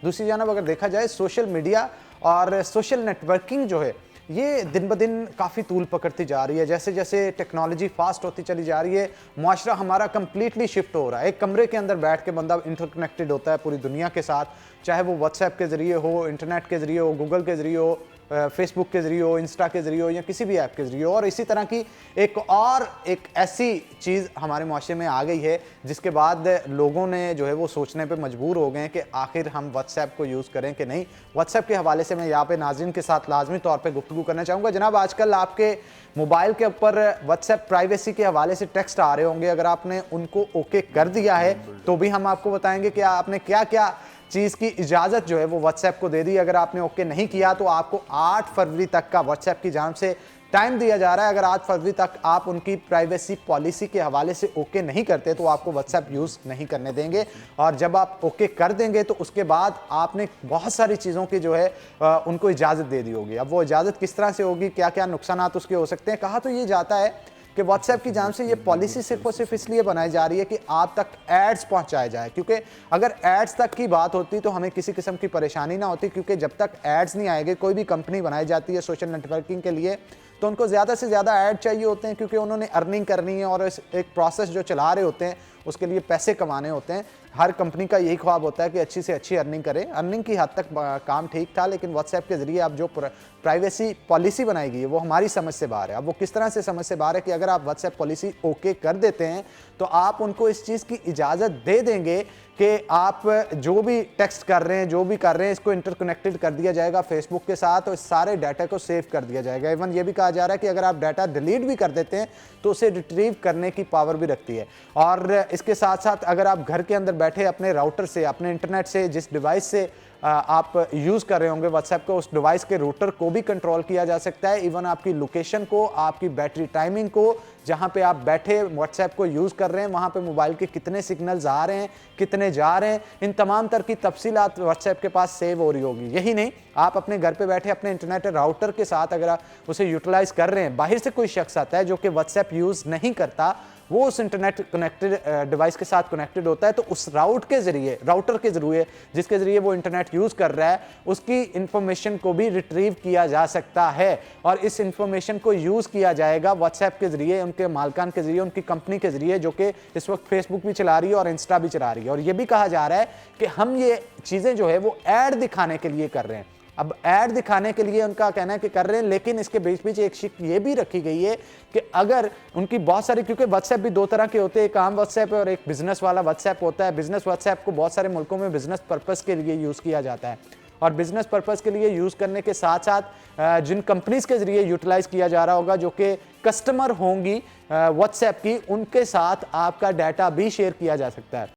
दूसरी जानब अगर देखा जाए सोशल मीडिया और सोशल नेटवर्किंग जो है ये दिन ब दिन काफ़ी तूल पकड़ती जा रही है। जैसे जैसे टेक्नोलॉजी फास्ट होती चली जा रही है, मुआशरा हमारा कंप्लीटली शिफ्ट हो रहा है। एक कमरे के अंदर बैठ के बंदा इंटरकनेक्टेड होता है पूरी दुनिया के साथ, चाहे वो व्हाट्सएप के ज़रिए हो, इंटरनेट के ज़रिए हो, गूगल के ज़रिए हो, फेसबुक के ज़रिए हो, इंस्टा के ज़रिए हो या किसी भी ऐप के ज़रिए हो। और इसी तरह की एक ऐसी चीज़ हमारे माशरे में आ गई है जिसके बाद लोगों ने जो है वो सोचने पे मजबूर हो गए हैं कि आखिर हम व्हाट्सएप को यूज़ करें कि नहीं। व्हाट्सएप के हवाले से मैं यहाँ पे नाज़रीन के साथ लाजमी तौर पे गुफ्तगू करना चाहूँगा। जनाब, आजकल आपके मोबाइल के ऊपर व्हाट्सएप प्राइवेसी के हवाले से टेक्स्ट आ रहे होंगे, अगर आपने उनको ओके कर दिया है तो भी हम आपको बताएंगे कि आपने क्या क्या चीज़ की इजाज़त जो है वो व्हाट्सएप को दे दी। अगर आपने ओके नहीं किया तो आपको 8 फरवरी तक का व्हाट्सएप की जानिब से टाइम दिया जा रहा है। अगर 8 फरवरी तक आप उनकी प्राइवेसी पॉलिसी के हवाले से ओके नहीं करते तो आपको व्हाट्सएप यूज़ नहीं करने देंगे। और जब आप ओके कर देंगे तो उसके बाद आपने बहुत सारी चीज़ों की जो है उनको इजाज़त दे दी होगी। अब वो इजाज़त किस तरह से होगी, क्या क्या नुकसान उसके हो सकते हैं। कहा तो ये जाता है कि व्हाट्सएप की जानिब से ये पॉलिसी सिर्फ और सिर्फ इसलिए बनाई जा रही है कि आप तक एड्स पहुंचाए जाए, क्योंकि अगर एड्स तक की बात होती तो हमें किसी किस्म की परेशानी ना होती। क्योंकि जब तक एड्स नहीं आएंगे, कोई भी कंपनी बनाई जाती है सोशल नेटवर्किंग के लिए तो उनको ज़्यादा से ज़्यादा ऐड चाहिए होते हैं, क्योंकि उन्होंने अर्निंग करनी है और एक प्रोसेस जो चला रहे होते हैं उसके लिए पैसे कमाने होते हैं। हर कंपनी का यही ख्वाब होता है कि अच्छी से अच्छी अर्निंग करें। अर्निंग की हद तक काम ठीक था, लेकिन व्हाट्सएप के ज़रिए अब जो प्राइवेसी पॉलिसी बनाई गई है वो हमारी समझ से बाहर है। अब वो किस तरह से समझ से बाहर है कि अगर आप व्हाट्सएप पॉलिसी ओके कर देते हैं तो आप उनको इस चीज़ की इजाज़त दे देंगे कि आप जो भी टेक्स्ट कर रहे हैं, जो भी कर रहे हैं, इसको इंटरकनेक्टेड कर दिया जाएगा फेसबुक के साथ और इस सारे डाटा को सेव कर दिया जाएगा। इवन ये भी कहा जा रहा है कि अगर आप डाटा डिलीट भी कर देते हैं तो उसे रिट्रीव करने की पावर भी रखती है। और इसके साथ साथ अगर आप घर के अंदर बैठे अपने राउटर से, अपने इंटरनेट से, जिस डिवाइस से आप यूज़ कर रहे होंगे व्हाट्सएप को, उस डिवाइस के रूटर को भी कंट्रोल किया जा सकता है। इवन आपकी लोकेशन को, आपकी बैटरी टाइमिंग को, जहां पे आप बैठे व्हाट्सएप को यूज़ कर रहे हैं वहां पे मोबाइल के कितने सिग्नल्स आ रहे हैं, कितने जा रहे हैं, इन तमाम तरह की तफसीलात व्हाट्सएप के पास सेव हो रही होगी। यही नहीं, आप अपने घर पे बैठे अपने इंटरनेट राउटर के साथ अगर आप उसे यूटिलाइज कर रहे हैं, बाहर से कोई शख्स आता है जो कि व्हाट्सएप यूज़ नहीं करता, वो उस इंटरनेट कनेक्टेड डिवाइस के साथ कनेक्टेड होता है, तो उस राउटर के जरिए जिसके जरिए वो इंटरनेट यूज़ कर रहा है उसकी इंफॉर्मेशन को भी रिट्रीव किया जा सकता है। और इस इंफॉर्मेशन को यूज़ किया जाएगा व्हाट्सएप के जरिए, उनके मालकान के जरिए, उनकी कंपनी के जरिए, जो कि इस वक्त फेसबुक भी चला रही है और इंस्टा भी चला रही है। और ये भी कहा जा रहा है कि हम ये चीज़ें जो है वो ऐड दिखाने के लिए कर रहे हैं। अब ऐड दिखाने के लिए उनका कहना है कि कर रहे हैं, लेकिन इसके बीच बीच एक शिक ये भी रखी गई है कि अगर उनकी बहुत सारी, क्योंकि व्हाट्सएप भी दो तरह के होते हैं, एक आम व्हाट्सएप है और एक बिजनेस वाला व्हाट्सएप होता है। बिजनेस व्हाट्सएप को बहुत सारे मुल्कों में बिजनेस पर्पस के लिए यूज़ किया जाता है और बिजनेस पर्पस के लिए यूज़ करने के साथ साथ जिन कंपनीज के जरिए यूटिलाइज किया जा रहा होगा, जो कि कस्टमर होंगी व्हाट्सएप की, उनके साथ आपका डाटा भी शेयर किया जा सकता है।